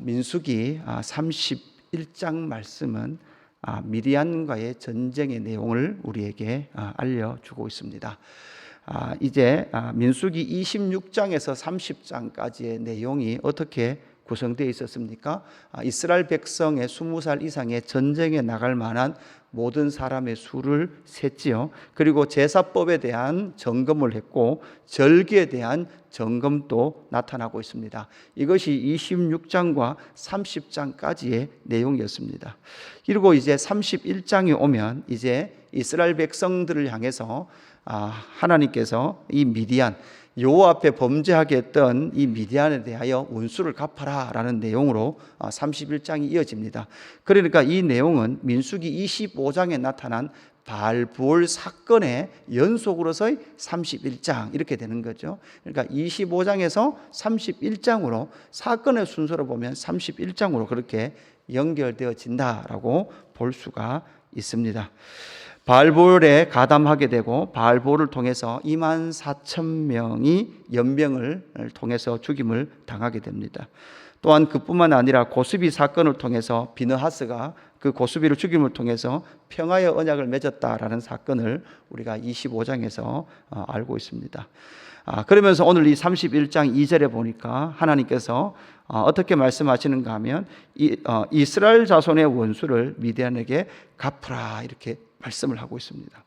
민수기 31장 말씀은 미디안과의 전쟁의 내용을 우리에게 알려주고 있습니다. 이제 민수기 26장에서 30장까지의 내용이 어떻게 구성되어 있었습니까? 이스라엘 백성의 20살 이상의 전쟁에 나갈 만한 모든 사람의 수를 셌지요. 그리고 제사법에 대한 점검을 했고 절기에 대한 점검도 나타나고 있습니다. 이것이 26장과 30장까지의 내용이었습니다. 그리고 이제 31장이 오면 이제 이스라엘 백성들을 향해서 하나님께서 이 미디안, 여호와 앞에 범죄하게 했던 이 미디안에 대하여 원수를 갚아라 라는 내용으로 31장이 이어집니다. 그러니까 이 내용은 민수기 25장에 나타난 바알부올 사건의 연속으로서의 31장 이렇게 되는 거죠. 그러니까 25장에서 31장으로 사건의 순서로 보면 31장으로 그렇게 연결되어진다라고 볼 수가 있습니다. 바알볼에 가담하게 되고 바알볼을 통해서 24,000명이 연병을 통해서 죽임을 당하게 됩니다. 또한 그뿐만 아니라 고스비 사건을 통해서 비느하스가 그 고스비를 죽임을 통해서 평화의 언약을 맺었다라는 사건을 우리가 25장에서 알고 있습니다. 그러면서 오늘 이 31장 2절에 보니까 하나님께서 어떻게 말씀하시는가 하면 이스라엘 자손의 원수를 미디안에게 갚으라 이렇게 말씀을 하고 있습니다.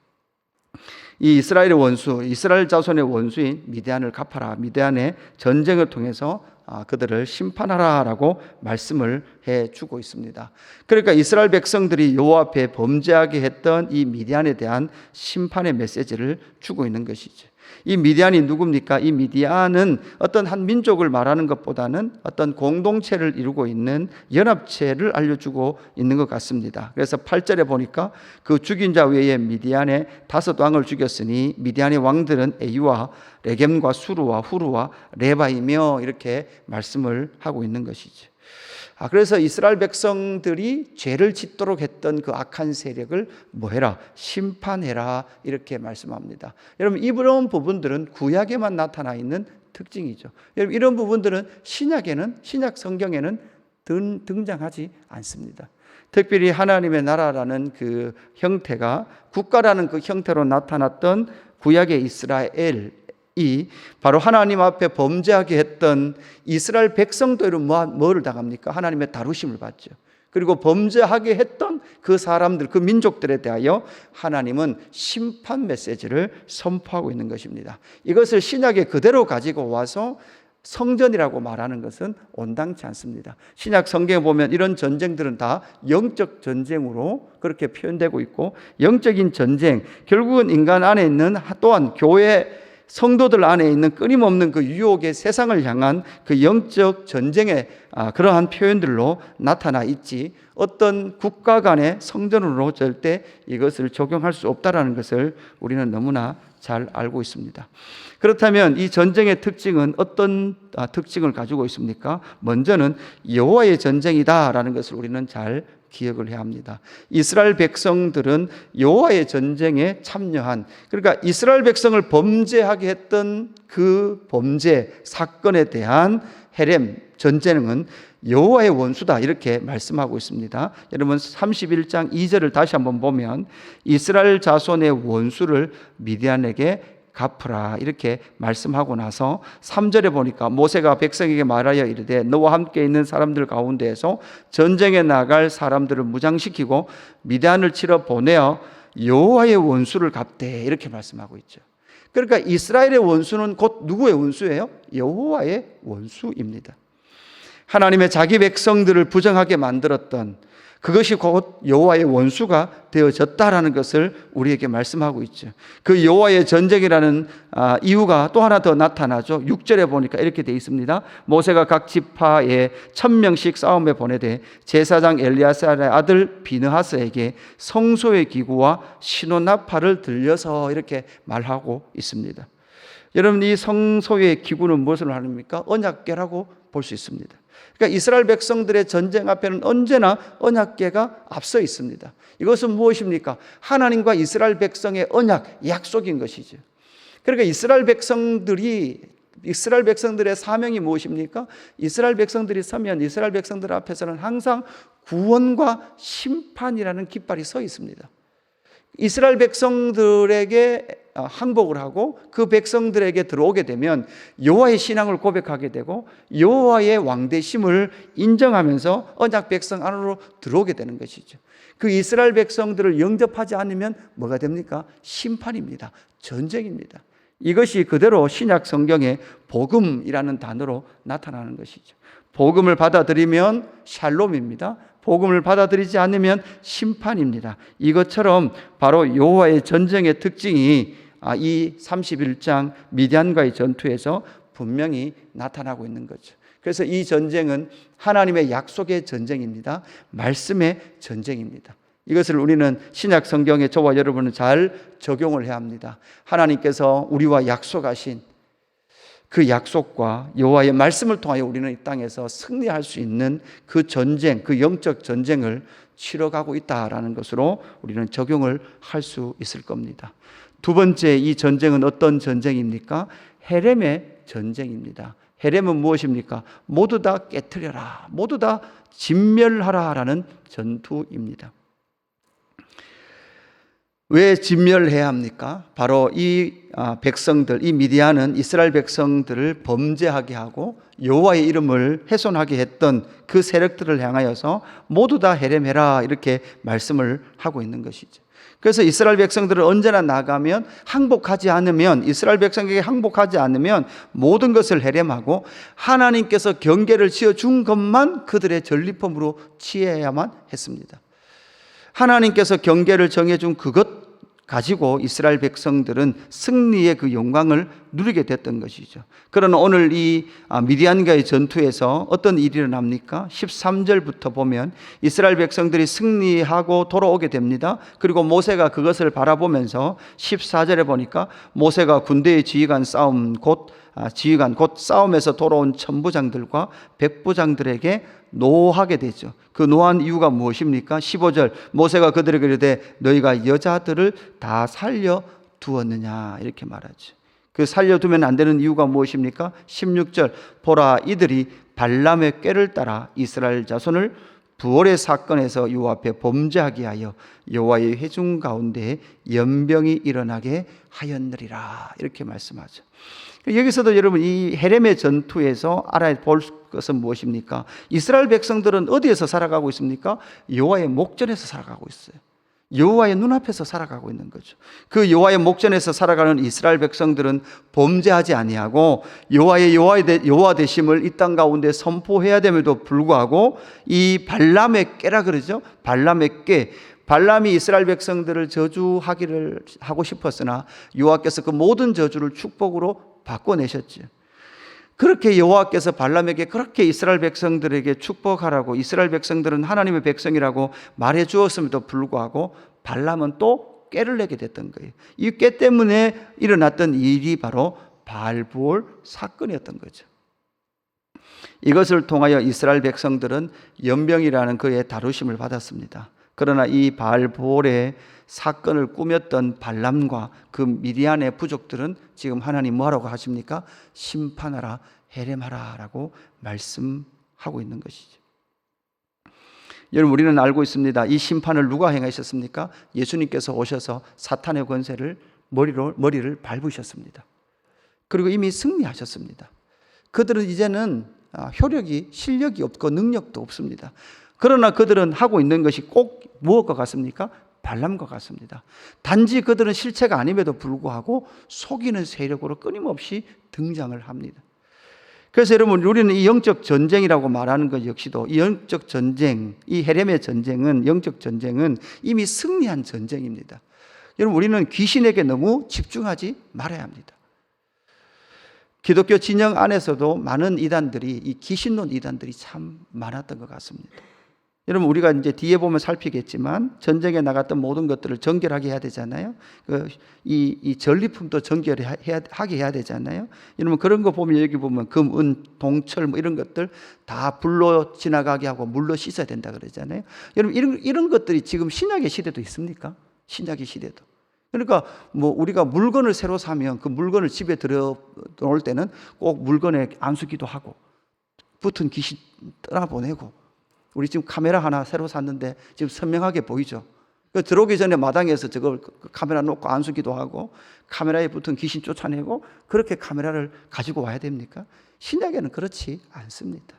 이 이스라엘의 원수, 이스라엘 자손의 원수인 미디안을 갚아라. 미디안의 전쟁을 통해서 그들을 심판하라라고 말씀을 해주고 있습니다. 그러니까 이스라엘 백성들이 여호와 앞에 범죄하게 했던 이 미디안에 대한 심판의 메시지를 주고 있는 것이죠. 이 미디안이 누굽니까? 이 미디안은 어떤 한 민족을 말하는 것보다는 어떤 공동체를 이루고 있는 연합체를 알려주고 있는 것 같습니다. 그래서 8절에 보니까 그 죽인 자 외에 미디안의 5왕을 죽였으니 미디안의 왕들은 에유와 레겜과 수루와 후루와 레바이며 이렇게 말씀을 하고 있는 것이죠. 그래서 이스라엘 백성들이 죄를 짓도록 했던 그 악한 세력을 뭐해라? 심판해라 이렇게 말씀합니다. 여러분 이런 부분들은 구약에만 나타나 있는 특징이죠. 여러분 이런 부분들은 신약 성경에는 등장하지 않습니다. 특별히 하나님의 나라라는 그 형태가 국가라는 그 형태로 나타났던 구약의 이스라엘이 바로 하나님 앞에 범죄하게 했던 이스라엘 백성들은 뭐를 당합니까? 하나님의 다루심을 받죠. 그리고 범죄하게 했던 그 사람들, 그 민족들에 대하여 하나님은 심판 메시지를 선포하고 있는 것입니다. 이것을 신약에 그대로 가지고 와서 성전이라고 말하는 것은 온당치 않습니다. 신약 성경에 보면 이런 전쟁들은 다 영적 전쟁으로 그렇게 표현되고 있고, 영적인 전쟁, 결국은 인간 안에 있는 또한 교회 성도들 안에 있는 끊임없는 그 유혹의 세상을 향한 그 영적 전쟁의 그러한 표현들로 나타나 있지, 어떤 국가 간의 성전으로 절대 이것을 적용할 수 없다라는 것을 우리는 너무나 잘 알고 있습니다. 그렇다면 이 전쟁의 특징은 어떤 특징을 가지고 있습니까? 먼저는 여호와의 전쟁이다라는 것을 우리는 잘 기억을 해야 합니다. 이스라엘 백성들은 여호와의 전쟁에 참여한, 그러니까 이스라엘 백성을 범죄하게 했던 그 범죄 사건에 대한 헤렘 전쟁은 여호와의 원수다 이렇게 말씀하고 있습니다. 여러분 31장 2절을 다시 한번 보면 이스라엘 자손의 원수를 미디안에게 갚으라 이렇게 말씀하고 나서 3절에 보니까 모세가 백성에게 말하여 이르되 너와 함께 있는 사람들 가운데에서 전쟁에 나갈 사람들을 무장시키고 미디안을 치러 보내어 여호와의 원수를 갚되 이렇게 말씀하고 있죠. 그러니까 이스라엘의 원수는 곧 누구의 원수예요? 여호와의 원수입니다. 하나님의 자기 백성들을 부정하게 만들었던 그것이 곧 여호와의 원수가 되어졌다라는 것을 우리에게 말씀하고 있죠. 그 여호와의 전쟁이라는 이유가 또 하나 더 나타나죠. 6절에 보니까 이렇게 되어 있습니다. 모세가 각 지파에 1000명씩 싸움에 보내되 제사장 엘리야살의 아들 비느하스에게 성소의 기구와 신혼나팔을 들려서 이렇게 말하고 있습니다. 여러분 이 성소의 기구는 무엇을 말합니까? 언약궤라고 볼 수 있습니다. 그러니까 이스라엘 백성들의 전쟁 앞에는 언제나 언약궤가 앞서 있습니다. 이것은 무엇입니까? 하나님과 이스라엘 백성의 언약, 약속인 것이죠. 그러니까 이스라엘 백성들이 이스라엘 백성들의 사명이 무엇입니까? 이스라엘 백성들이 서면 이스라엘 백성들 앞에서는 항상 구원과 심판이라는 깃발이 서 있습니다. 이스라엘 백성들에게 항복을 하고 그 백성들에게 들어오게 되면 여호와의 신앙을 고백하게 되고 여호와의 왕되심을 인정하면서 언약 백성 안으로 들어오게 되는 것이죠. 그 이스라엘 백성들을 영접하지 않으면 뭐가 됩니까? 심판입니다. 전쟁입니다. 이것이 그대로 신약 성경의 복음이라는 단어로 나타나는 것이죠. 복음을 받아들이면 샬롬입니다. 복음을 받아들이지 않으면 심판입니다. 이것처럼 바로 여호와의 전쟁의 특징이 이 31장 미디안과의 전투에서 분명히 나타나고 있는 거죠. 그래서 이 전쟁은 하나님의 약속의 전쟁입니다. 말씀의 전쟁입니다. 이것을 우리는 신약 성경에 저와 여러분은 잘 적용을 해야 합니다. 하나님께서 우리와 약속하신 그 약속과 여호와의 말씀을 통하여 우리는 이 땅에서 승리할 수 있는 그 전쟁, 그 영적 전쟁을 치러가고 있다라는 것으로 우리는 적용을 할 수 있을 겁니다. 두 번째, 이 전쟁은 어떤 전쟁입니까? 헤렘의 전쟁입니다. 헤렘은 무엇입니까? 모두 다 깨트려라, 모두 다 진멸하라라는 전투입니다. 왜 진멸해야 합니까? 바로 이 백성들, 이 미디안은 이스라엘 백성들을 범죄하게 하고 여호와의 이름을 훼손하게 했던 그 세력들을 향하여서 모두 다 헤렘해라 이렇게 말씀을 하고 있는 것이죠. 그래서 이스라엘 백성들은 언제나 나가면 항복하지 않으면, 이스라엘 백성에게 항복하지 않으면 모든 것을 헤렘하고 하나님께서 경계를 지어준 것만 그들의 전리품으로 취해야만 했습니다. 하나님께서 경계를 정해준 그것 가지고 이스라엘 백성들은 승리의 그 영광을 누리게 됐던 것이죠. 그러나 오늘 이 미디안과의 전투에서 어떤 일이 일어납니까? 13절부터 보면 이스라엘 백성들이 승리하고 돌아오게 됩니다. 그리고 모세가 그것을 바라보면서 14절에 보니까 모세가 군대의 지휘관 곧 싸움에서 돌아온 천부장들과 백부장들에게 노하게 되죠. 그 노한 이유가 무엇입니까? 15절 모세가 그들에게 이르되 너희가 여자들을 다 살려두었느냐 이렇게 말하죠. 그 살려두면 안 되는 이유가 무엇입니까? 16절 보라 이들이 발람의 꾀를 따라 이스라엘 자손을 부월의 사건에서 여호와 앞에 범죄하게 하여 여호와의 회중 가운데 연병이 일어나게 하였느리라 이렇게 말씀하죠. 여기서도 여러분 이 헤렘의 전투에서 알아야 볼 것은 무엇입니까? 이스라엘 백성들은 어디에서 살아가고 있습니까? 여호와의 목전에서 살아가고 있어요. 여호와의 눈앞에서 살아가고 있는 거죠. 그 여호와의 목전에서 살아가는 이스라엘 백성들은 범죄하지 아니하고 여호와의 여호와 되심을 이 땅 가운데 선포해야 됨에도 불구하고 이 발람의 꾀라 그러죠. 발람의 꾀. 발람이 이스라엘 백성들을 저주하기를 하고 싶었으나 여호와께서 그 모든 저주를 축복으로 바꿔내셨죠. 그렇게 여호와께서 발람에게 그렇게 이스라엘 백성들에게 축복하라고, 이스라엘 백성들은 하나님의 백성이라고 말해 주었음에도 불구하고 발람은 또 꾀를 내게 됐던 거예요. 이 꾀 때문에 일어났던 일이 바로 바알부올 사건이었던 거죠. 이것을 통하여 이스라엘 백성들은 연병이라는 그의 다루심을 받았습니다. 그러나 이 바알부올의 사건을 꾸몄던 발람과 그 미디안의 부족들은 지금 하나님 뭐하라고 하십니까? 심판하라, 헤렘하라 라고 말씀하고 있는 것이죠. 여러분 우리는 알고 있습니다. 이 심판을 누가 행하셨습니까? 예수님께서 오셔서 사탄의 권세를 머리를 밟으셨습니다. 그리고 이미 승리하셨습니다. 그들은 이제는 효력이, 실력이 없고 능력도 없습니다. 그러나 그들은 하고 있는 것이 꼭 무엇과 같습니까? 발람과 같습니다. 단지 그들은 실체가 아님에도 불구하고 속이는 세력으로 끊임없이 등장을 합니다. 그래서 여러분 우리는 이 영적 전쟁이라고 말하는 것 역시도 이 영적 전쟁, 이 헤렘의 전쟁은, 영적 전쟁은 이미 승리한 전쟁입니다. 여러분 우리는 귀신에게 너무 집중하지 말아야 합니다. 기독교 진영 안에서도 많은 이단들이, 이 귀신론 이단들이 참 많았던 것 같습니다. 여러분 우리가 이제 뒤에 보면 살피겠지만 전쟁에 나갔던 모든 것들을 정결하게 해야 되잖아요. 이 전리품도 정결하게 해야 되잖아요. 여러분 그런 거 보면 여기 보면 금, 은, 동철 뭐 이런 것들 다 불로 지나가게 하고 물로 씻어야 된다 그러잖아요. 여러분 이런 것들이 지금 신약의 시대도 있습니까? 신약의 시대도. 그러니까 뭐 우리가 물건을 새로 사면 그 물건을 집에 들여놓을 때는 꼭 물건에 안수기도 하고 붙은 귀신 떠나보내고, 우리 지금 카메라 하나 새로 샀는데 지금 선명하게 보이죠. 들어오기 전에 마당에서 저걸 카메라 놓고 안수기도 하고 카메라에 붙은 귀신 쫓아내고 그렇게 카메라를 가지고 와야 됩니까? 신약에는 그렇지 않습니다.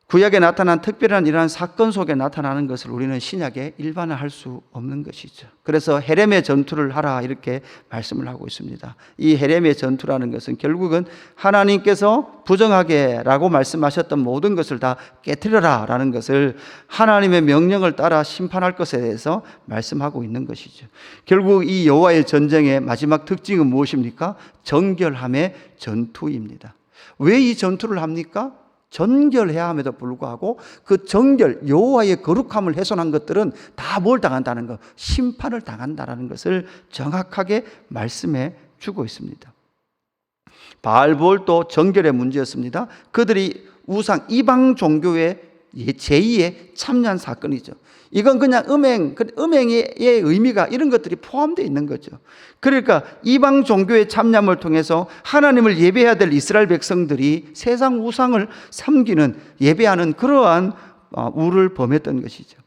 구약에 나타난 특별한 이러한 사건 속에 나타나는 것을 우리는 신약에 일반화할 수 없는 것이죠. 그래서 헤렘의 전투를 하라 이렇게 말씀을 하고 있습니다. 이 헤렘의 전투라는 것은 결국은 하나님께서 부정하게 라고 말씀하셨던 모든 것을 다 깨트려라 라는 것을 하나님의 명령을 따라 심판할 것에 대해서 말씀하고 있는 것이죠. 결국 이 여호와의 전쟁의 마지막 특징은 무엇입니까? 정결함의 전투입니다. 왜 이 전투를 합니까? 정결해야 함에도 불구하고 그 정결, 여호와의 거룩함을 훼손한 것들은 다 뭘 당한다는 것, 심판을 당한다는 것을 정확하게 말씀해 주고 있습니다. 바알볼도 정결의 문제였습니다. 그들이 우상 이방 종교의 제2의 참여한 사건이죠. 이건 그냥 음행의 의미가 이런 것들이 포함되어 있는 거죠. 그러니까 이방 종교의 참여함을 통해서 하나님을 예배해야 될 이스라엘 백성들이 세상 우상을 섬기는, 예배하는 그러한 우를 범했던 것이죠.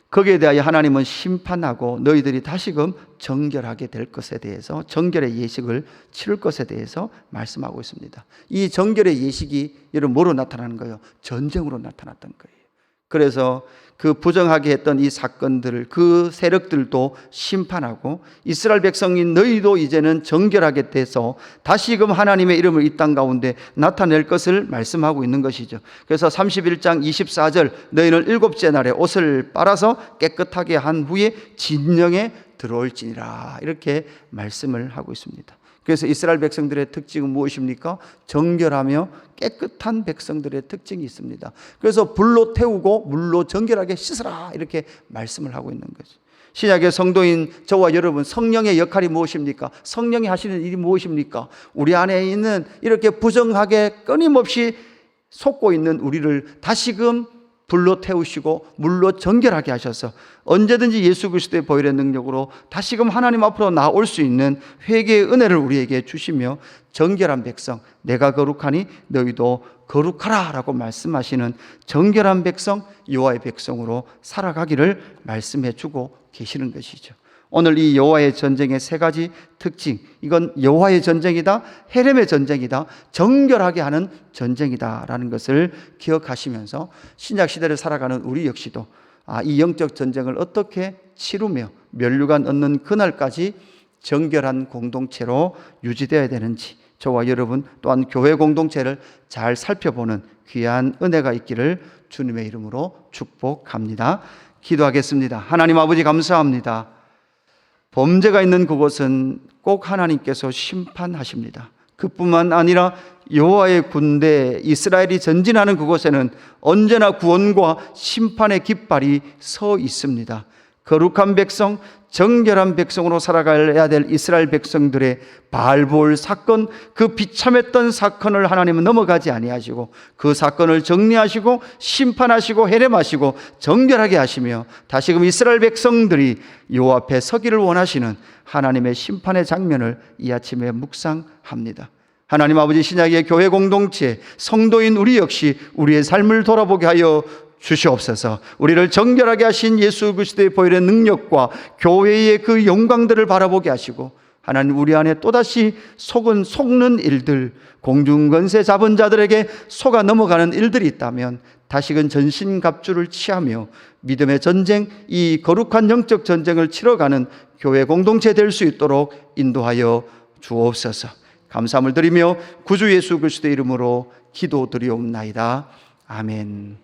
거기에 대하여 하나님은 심판하고 너희들이 다시금 정결하게 될 것에 대해서, 정결의 예식을 치를 것에 대해서 말씀하고 있습니다. 이 정결의 예식이 여러분 뭐로 나타나는 거예요? 전쟁으로 나타났던 거예요. 그래서 그 부정하게 했던 이 사건들을, 그 세력들도 심판하고 이스라엘 백성인 너희도 이제는 정결하게 돼서 다시금 하나님의 이름을 이 땅 가운데 나타낼 것을 말씀하고 있는 것이죠. 그래서 31장 24절 너희는 일곱째 날에 옷을 빨아서 깨끗하게 한 후에 진영에 들어올지니라 이렇게 말씀을 하고 있습니다. 그래서 이스라엘 백성들의 특징은 무엇입니까? 정결하며 깨끗한 백성들의 특징이 있습니다. 그래서 불로 태우고 물로 정결하게 씻으라 이렇게 말씀을 하고 있는 거죠. 신약의 성도인 저와 여러분, 성령의 역할이 무엇입니까? 성령이 하시는 일이 무엇입니까? 우리 안에 있는 이렇게 부정하게 끊임없이 솟고 있는 우리를 다시금 불로 태우시고 물로 정결하게 하셔서 언제든지 예수 그리스도의 보혈의 능력으로 다시금 하나님 앞으로 나올 수 있는 회개의 은혜를 우리에게 주시며 정결한 백성, 내가 거룩하니 너희도 거룩하라 라고 말씀하시는 정결한 백성, 여호와의 백성으로 살아가기를 말씀해 주고 계시는 것이죠. 오늘 이 여호와의 전쟁의 세 가지 특징, 이건 여호와의 전쟁이다, 헤렘의 전쟁이다, 정결하게 하는 전쟁이다 라는 것을 기억하시면서 신약 시대를 살아가는 우리 역시도 이 영적 전쟁을 어떻게 치르며 면류관 얻는 그날까지 정결한 공동체로 유지되어야 되는지, 저와 여러분 또한 교회 공동체를 잘 살펴보는 귀한 은혜가 있기를 주님의 이름으로 축복합니다. 기도하겠습니다. 하나님 아버지 감사합니다. 범죄가 있는 그곳은 꼭 하나님께서 심판하십니다. 그뿐만 아니라 여호와의 군대 이스라엘이 전진하는 그곳에는 언제나 구원과 심판의 깃발이 서 있습니다. 거룩한 백성, 정결한 백성으로 살아가야 될 이스라엘 백성들의 바알볼 사건, 그 비참했던 사건을 하나님은 넘어가지 아니하시고 그 사건을 정리하시고 심판하시고 헤렘하시고 정결하게 하시며 다시금 이스라엘 백성들이 여호와 앞에 서기를 원하시는 하나님의 심판의 장면을 이 아침에 묵상합니다. 하나님 아버지, 신약의 교회 공동체 성도인 우리 역시 우리의 삶을 돌아보게 하여 주시옵소서. 우리를 정결하게 하신 예수 그리스도의 보혈의 능력과 교회의 그 영광들을 바라보게 하시고 하나님 우리 안에 또다시 속는 일들, 공중권세 잡은 자들에게 속아 넘어가는 일들이 있다면 다시금 전신갑주를 취하며 믿음의 전쟁, 이 거룩한 영적 전쟁을 치러가는 교회 공동체 될 수 있도록 인도하여 주옵소서. 감사함을 드리며 구주 예수 그리스도의 이름으로 기도드리옵나이다. 아멘.